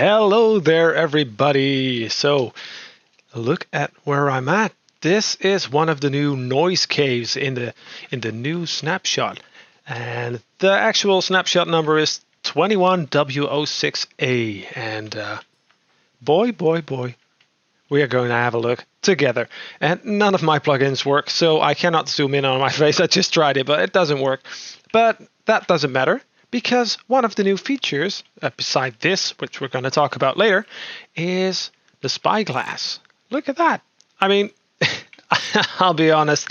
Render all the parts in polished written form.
Hello there, everybody. So, look at where I'm at. This is one of the new noise caves in the new snapshot, and the actual snapshot number is 21W06A. And boy, we are going to have a look together. And none of my plugins work, so I cannot zoom in on my face. I just tried it, but it doesn't work. But that doesn't matter, because one of the new features, beside this, which we're going to talk about later, is the spyglass. Look at that. I mean, I'll be honest,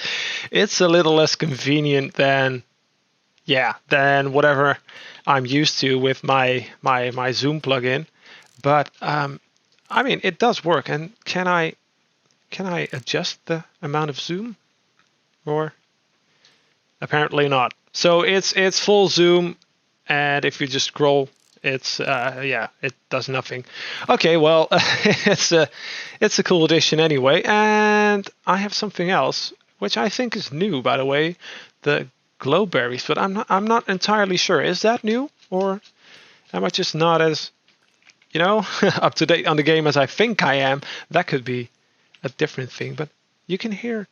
it's a little less convenient than whatever I'm used to with my Zoom plugin. But I mean, it does work. And can I adjust the amount of zoom? Or apparently not. So it's full zoom. And if you just scroll, it does nothing. Okay, well, it's a cool addition anyway. And I have something else, which I think is new, by the way, the glow berries. But I'm not entirely sure. Is that new, or am I just not as, up to date on the game as I think I am? That could be a different thing. But you can hear.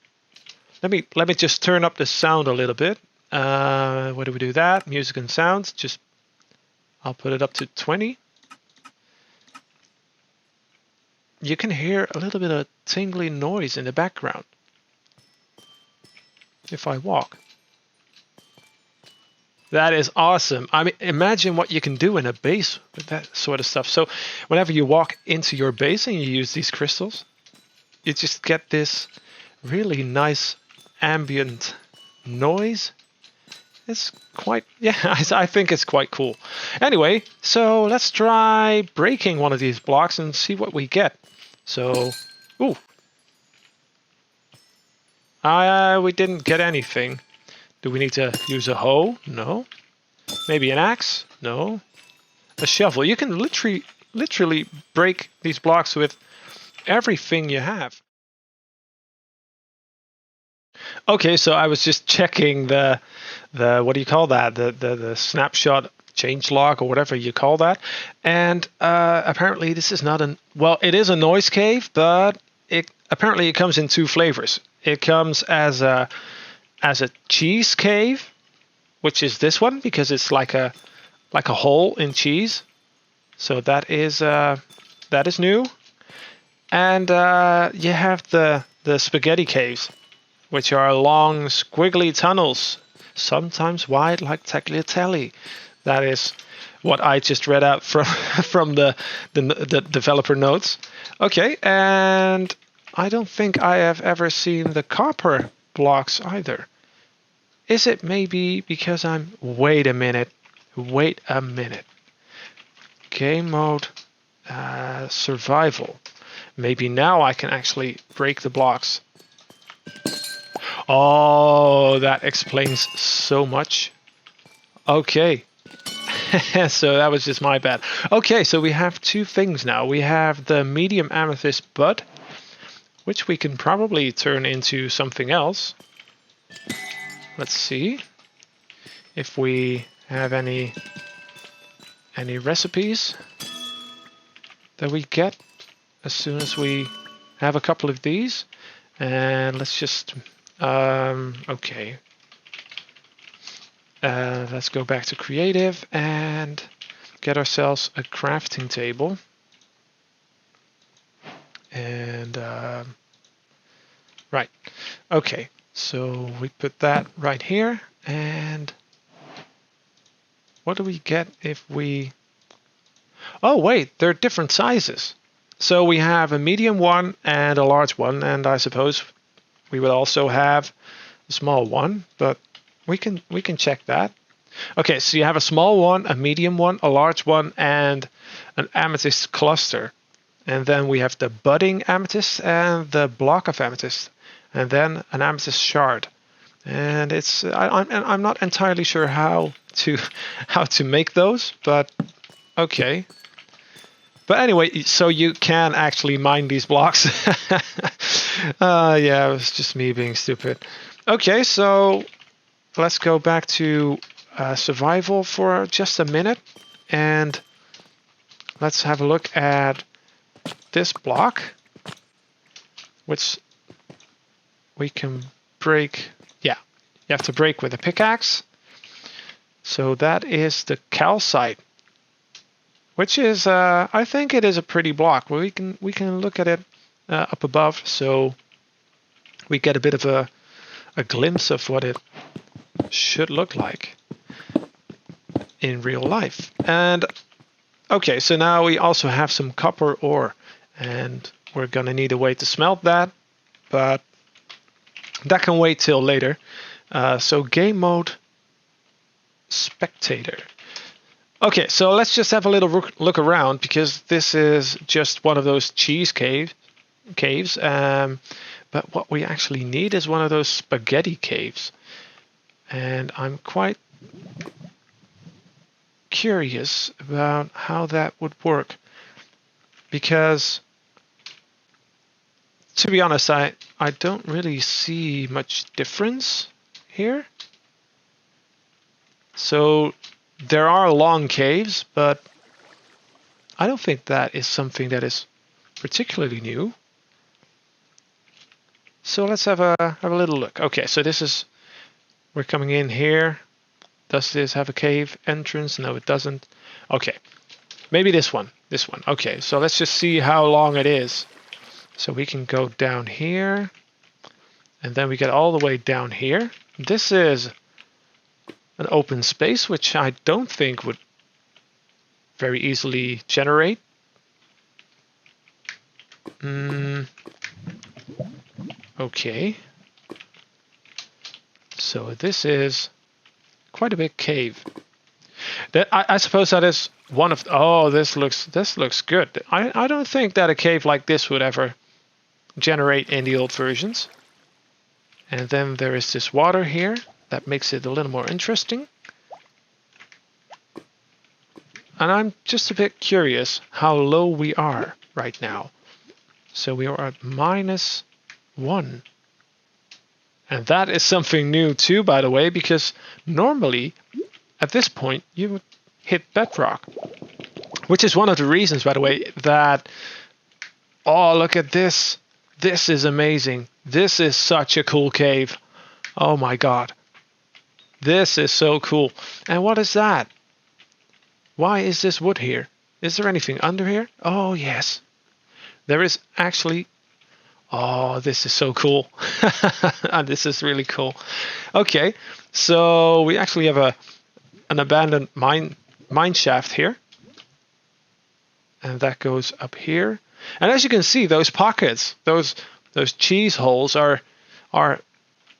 Let me just turn up the sound a little bit. Where do we do that? Music and sounds. I'll put it up to 20. You can hear a little bit of tingly noise in the background if I walk. That is awesome. I mean, imagine what you can do in a base with that sort of stuff. So whenever you walk into your base and you use these crystals, you just get this really nice ambient noise. It's quite, I think it's quite cool. Anyway, so let's try breaking one of these blocks and see what we get. So, we didn't get anything. Do we need to use a hoe? No. Maybe an axe? No. A shovel. You can literally break these blocks with everything you have. Okay, so I was just checking the what do you call that? The snapshot change log, or whatever you call that. And apparently this is not it is a noise cave, but it comes in two flavors. It comes as a cheese cave, which is this one, because it's like a hole in cheese. So that is new. And you have the spaghetti caves, which are long, squiggly tunnels, sometimes wide like tagliatelle. That is what I just read out from the developer notes. Okay, and I don't think I have ever seen the copper blocks either. Is it maybe because I'm... Wait a minute. Game mode, survival. Maybe now I can actually break the blocks. Oh, that explains so much. Okay. So that was just my bad. Okay, so we have two things now. We have the medium amethyst bud, which we can probably turn into something else. Let's see if we have any recipes that we get as soon as we have a couple of these. And let's just... okay. Let's go back to creative and get ourselves a crafting table. And right. Okay. So we put that right here. And what do we get if we... Oh, wait, they're different sizes. So we have a medium one and a large one, and I suppose we will also have a small one, but we can check that. Okay, so you have a small one, a medium one, a large one, and an amethyst cluster. And then we have the budding amethyst and the block of amethyst, and then an amethyst shard. And it's I'm not entirely sure how to make those, but okay. But anyway, so you can actually mine these blocks. Yeah, it was just me being stupid. Okay, so let's go back to survival for just a minute. And let's have a look at this block, which we can break. Yeah, you have to break with a pickaxe. So that is the calcite, which is, I think it is a pretty block. We can look at it up above, so we get a bit of a glimpse of what it should look like in real life. And okay, so now we also have some copper ore, and we're gonna need a way to smelt that, but that can wait till later. So game mode spectator. Okay, so let's just have a little look around, because this is just one of those cheese caves. But what we actually need is one of those spaghetti caves. And I'm quite curious about how that would work, because to be honest, I don't really see much difference here. So there are long caves, but I don't think that is something that is particularly new. So let's have a little look. Okay, so this is, we're coming in here. Does this have a cave entrance? No, it doesn't. Okay, maybe this one. This one. Okay, so let's just see how long it is. So we can go down here, and then we get all the way down here. This is an open space, which I don't think would very easily generate. Okay. So this is quite a big cave. That I suppose that is one of. Oh, this looks good. I don't think that a cave like this would ever generate in the old versions. And then there is this water here that makes it a little more interesting. And I'm just a bit curious how low we are right now. So we are at -1. And that is something new too, by the way, because normally at this point you would hit bedrock. Which is one of the reasons, by the way, that, oh, look at this. This is amazing. This is such a cool cave. Oh my god. This is so cool. And what is that? Why is this wood here? Is there anything under here? Oh, yes. There is actually. Oh, this is so cool. This is really cool. Okay, so we actually have an abandoned mine shaft here. And that goes up here. And as you can see, those pockets, those cheese holes are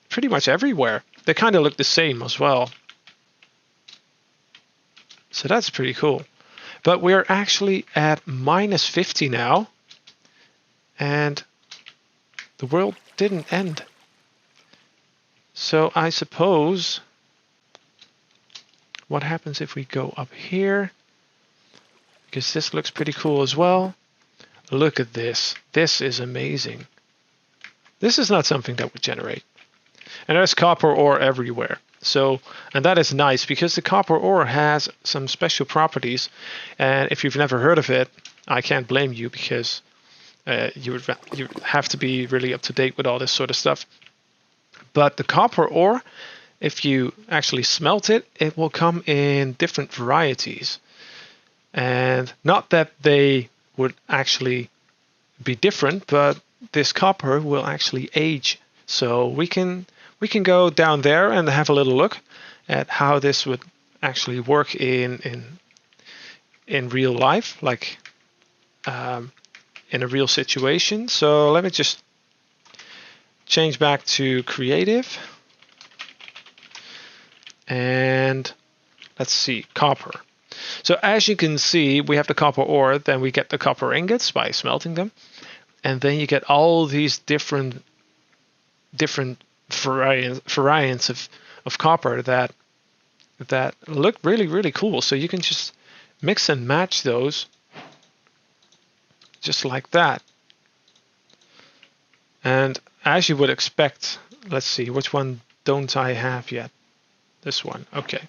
pretty much everywhere. They kind of look the same as well. So that's pretty cool. But we're actually at -50 now. And the world didn't end. So I suppose, what happens if we go up here? Because this looks pretty cool as well. Look at this. This is amazing. This is not something that would generate. And there's copper ore everywhere. So, and that is nice, because the copper ore has some special properties. And if you've never heard of it, I can't blame you, because you would have to be really up to date with all this sort of stuff. But the copper ore, if you actually smelt it, it will come in different varieties. And not that they would actually be different, but this copper will actually age. So we can go down there and have a little look at how this would actually work in real life, like in a real situation. So let me just change back to creative. And let's see, copper. So as you can see, we have the copper ore, then we get the copper ingots by smelting them. And then you get all these different variants of copper that look really, really cool. So you can just mix and match those just like that. And as you would expect, let's see, which one don't I have yet? This one. Okay.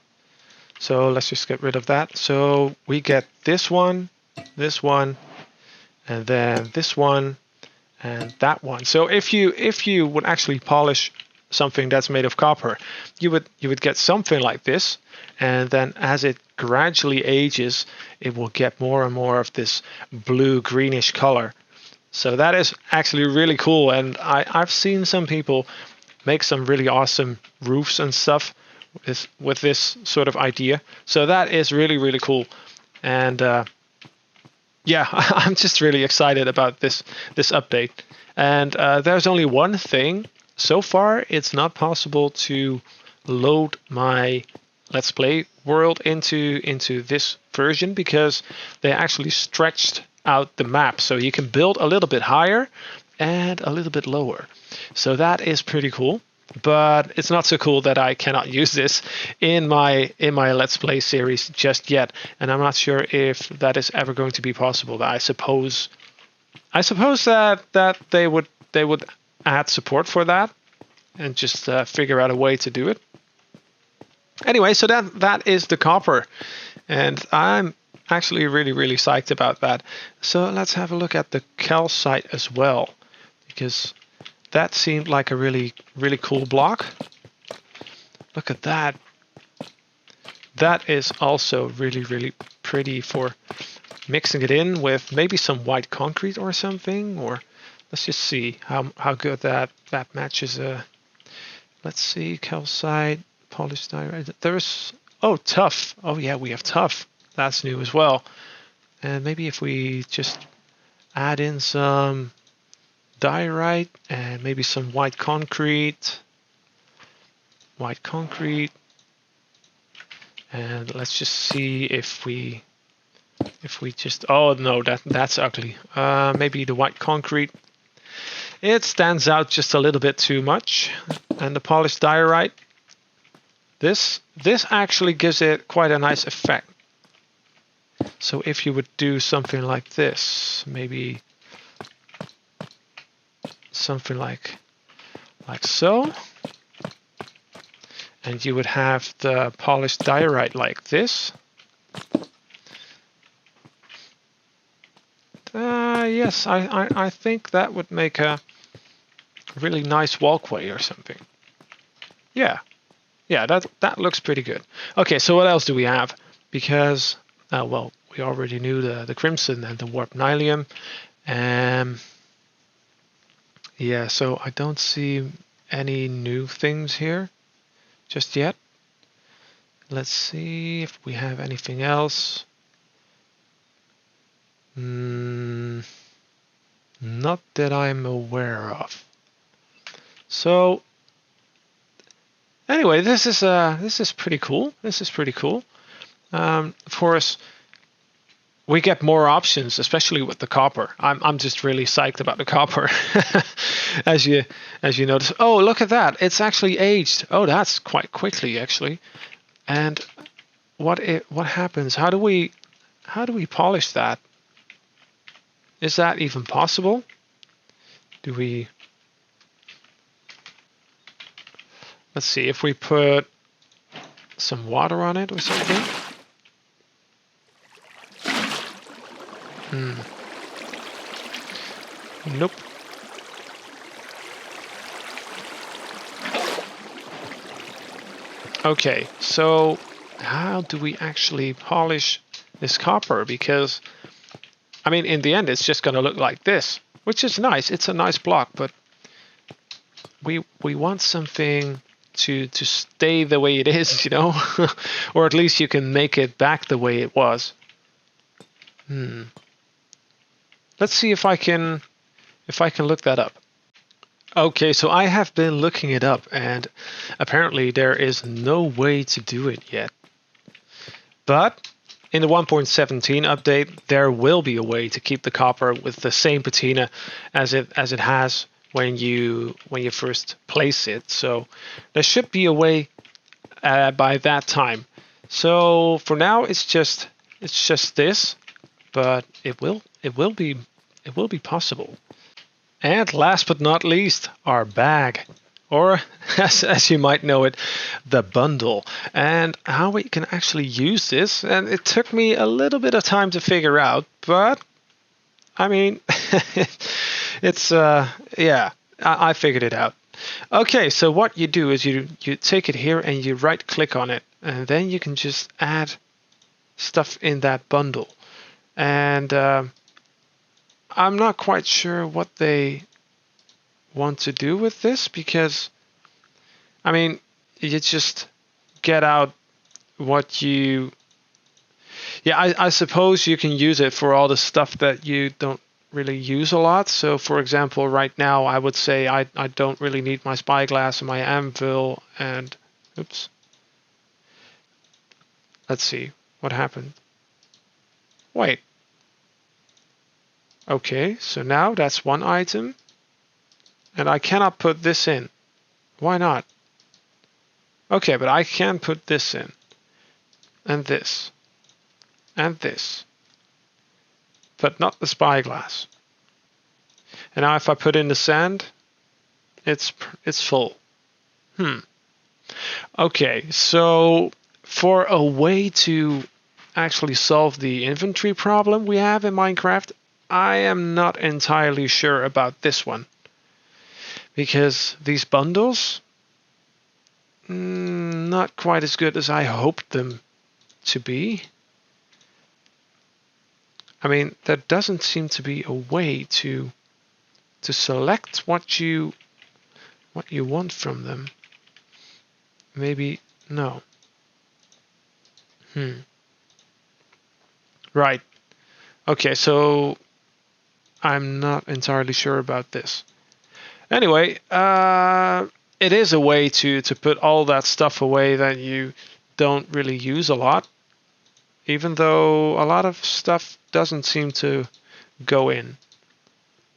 So let's just get rid of that. So we get this one, this one, and then this one, and that one. So if you would actually polish something that's made of copper, you would get something like this, and then as it gradually ages, it will get more and more of this blue greenish color. So that is actually really cool, and I've seen some people make some really awesome roofs and stuff with this sort of idea. So that is really cool, and yeah, I'm just really excited about this update. And there's only one thing. So far, it's not possible to load my Let's Play world into this version because they actually stretched out the map. So you can build a little bit higher and a little bit lower. So that is pretty cool. But it's not so cool that I cannot use this in my Let's Play series just yet, and I'm not sure if that is ever going to be possible. I suppose that they would add support for that and just figure out a way to do it. Anyway, so that is the copper, and I'm actually really psyched about that. So let's have a look at the calcite as well, because that seemed like a really cool block. Look at that. That is also really pretty for mixing it in with maybe some white concrete or something. Or let's just see how good that matches. Let's see, calcite, polished diorite. There's tough. Oh yeah, we have tough. That's new as well. And maybe if we just add in some diorite and maybe some white concrete, and let's just see if we just, oh no, that's ugly. Maybe the white concrete, it stands out just a little bit too much, and the polished diorite, this actually gives it quite a nice effect. So if you would do something like this, maybe something like so, and you would have the polished diorite like this. Yes, I think that would make a really nice walkway or something. Yeah, that looks pretty good. Okay, so what else do we have? Because well, we already knew the crimson and the warped nylium. Yeah, so I don't see any new things here just yet. Let's see if we have anything else. Not that I'm aware of. So anyway, this is pretty cool. Of course, we get more options, especially with the copper. I'm just really psyched about the copper, as you notice. Oh, look at that! It's actually aged. Oh, that's quite quickly actually. And what happens? How do we polish that? Is that even possible? Do we? Let's see if we put some water on it or something. Nope. Okay, so how do we actually polish this copper? Because, I mean, in the end, it's just going to look like this, which is nice. It's a nice block, but we want something to stay the way it is, you know, or at least you can make it back the way it was. Let's see if I can look that up. Okay, so I have been looking it up, and apparently there is no way to do it yet. But in the 1.17 update, there will be a way to keep the copper with the same patina as it has when you first place it. So there should be a way by that time. So for now, it's just this, but it will be possible. And last but not least, our bag. or as you might know it, the bundle, and how we can actually use this. And it took me a little bit of time to figure out, but I mean, it's yeah, I figured it out. Okay, so what you do is you take it here and you right click on it, and then you can just add stuff in that bundle. And I'm not quite sure what they want to do with this, because I mean, you just get out what you, yeah, I suppose you can use it for all the stuff that you don't really use a lot. So for example, right now I would say I don't really need my spyglass and my anvil, and oops, let's see what happened. Wait, okay, so now that's one item, and I cannot put this in. Why not? Okay, but I can put this in, and this, and this, but not the spyglass. And now if I put in the sand, it's full. Okay, so for a way to actually solve the inventory problem we have in Minecraft, I am not entirely sure about this one, because these bundles, not quite as good as I hoped them to be. I mean, there doesn't seem to be a way to select what you want from them. Maybe no. Right. Okay, so I'm not entirely sure about this. Anyway, it is a way to put all that stuff away that you don't really use a lot, even though a lot of stuff doesn't seem to go in.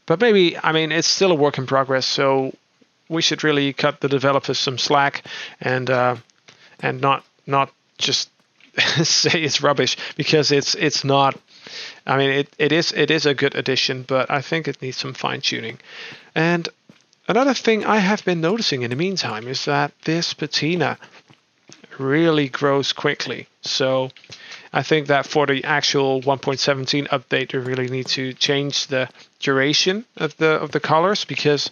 But maybe, I mean, it's still a work in progress, so we should really cut the developers some slack and not just say it's rubbish, because it's not. I mean, it is a good addition, but I think it needs some fine tuning. And another thing I have been noticing in the meantime is that this patina really grows quickly. So I think that for the actual 1.17 update, they really need to change the duration of the colors, because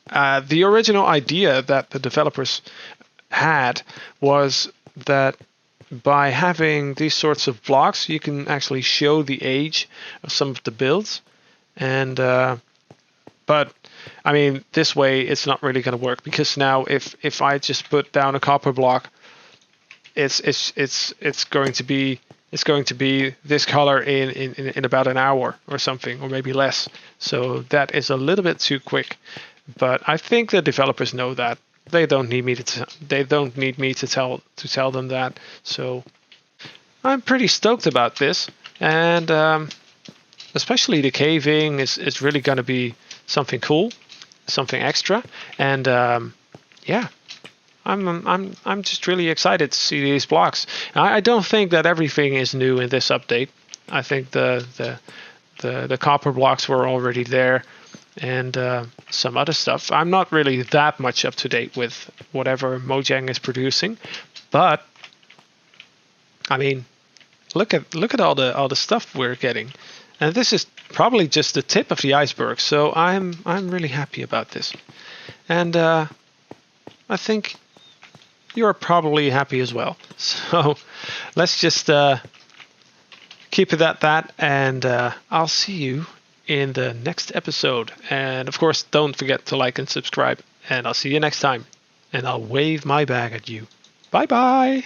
the original idea that the developers had was that by having these sorts of blocks, you can actually show the age of some of the builds. And but I mean, this way it's not really going to work, because now if I just put down a copper block, it's going to be this color in about an hour or something, or maybe less. So that is a little bit too quick. But I think the developers know that. They don't need me to tell them that. So I'm pretty stoked about this, and especially the caving is really going to be something cool, something extra, and yeah. I'm just really excited to see these blocks. I don't think that everything is new in this update. I think the copper blocks were already there, and some other stuff. I'm not really that much up to date with whatever Mojang is producing, but I mean, look at all the stuff we're getting, and this is probably just the tip of the iceberg. So I'm really happy about this, and I think you're probably happy as well. So let's just keep it at that, and I'll see you in the next episode. And of course, don't forget to like and subscribe, and I'll see you next time, and I'll wave my bag at you. Bye bye.